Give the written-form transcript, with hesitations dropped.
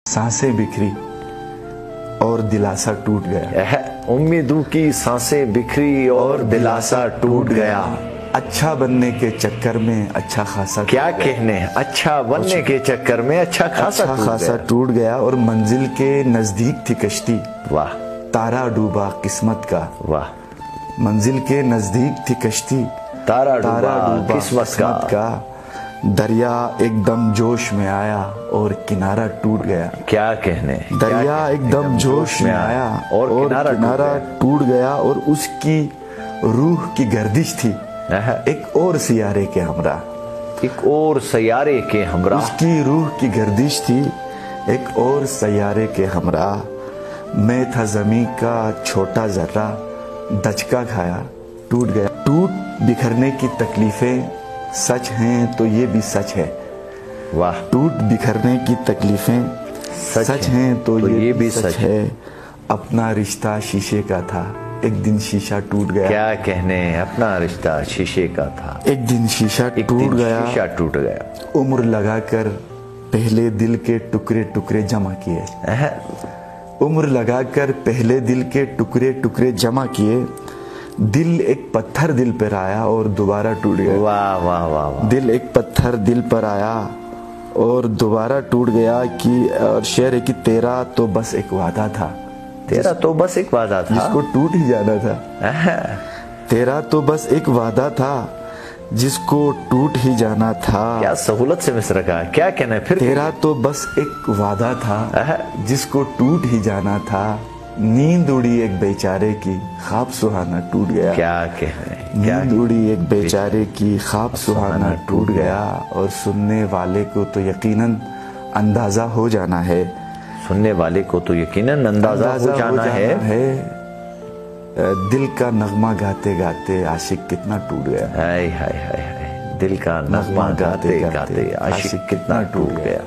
सांसें बिखरी और दिलासा टूट गया। उम्मीदों की सांसें बिखरी और दिलासा टूट गया। अच्छा बनने के चक्कर में अच्छा खासा क्या कहने, अच्छा बनने के चक्कर में अच्छा खासा टूट गया। और मंजिल के नजदीक थी कश्ती, वाह, तारा डूबा किस्मत का। वाह, मंजिल के नजदीक थी कश्ती, तारा डूबा किस्मत का। दरिया एकदम जोश में आया और किनारा टूट गया। क्या कहने, दरिया एकदम जोश में आया और किनारा टूट गया। और उसकी रूह की गर्दिश थी एक और सियारे के हमरा, एक और सैयारे के हमरा। उसकी रूह की गर्दिश थी एक और सैयारे के हमरा। मैं था ज़मीं का छोटा जर्रा, दचका खाया टूट गया। टूट बिखरने की तकलीफें सच हैं तो ये भी सच है। वाह, टूट बिखरने की तकलीफें सच हैं तो ये भी सच है। अपना रिश्ता शीशे का था, एक दिन शीशा टूट गया। क्या कहने, अपना रिश्ता शीशे का था, एक दिन शीशा टूट गया। शीशा टूट गया। उम्र लगाकर पहले दिल के टुकड़े टुकड़े जमा किए। उम्र लगाकर पहले दिल के टुकड़े टुकड़े जमा किए। दिल एक पत्थर दिल पर आया और दोबारा टूट गया। वाह वाह वाह वाह। दिल एक पत्थर दिल पर आया और दोबारा टूट गया। कि और शेर है कि तेरा तो बस एक वादा था, तेरा तो बस एक वादा था, जिसको टूट ही जाना था। तेरा तो बस एक वादा था जिसको टूट ही जाना था। क्या सहूलत से मिस रखा, क्या कहना है फिर। तेरा तो बस एक वादा था जिसको टूट ही जाना था। नींद उड़ी एक बेचारे की, ख्वाब सुहाना टूट गया। क्या कहना है, नींद उड़ी एक बेचारे की, ख्वाब सुहाना टूट गया। और सुनने वाले को तो यकीनन अंदाजा हो जाना है, सुनने वाले को तो यकीनन अंदाजा हो जाना है। दिल का नगमा गाते गाते आशिक कितना टूट गया। हाय हाय हाय हाय, दिल का नगमा गाते गाते आशिक कितना टूट गया।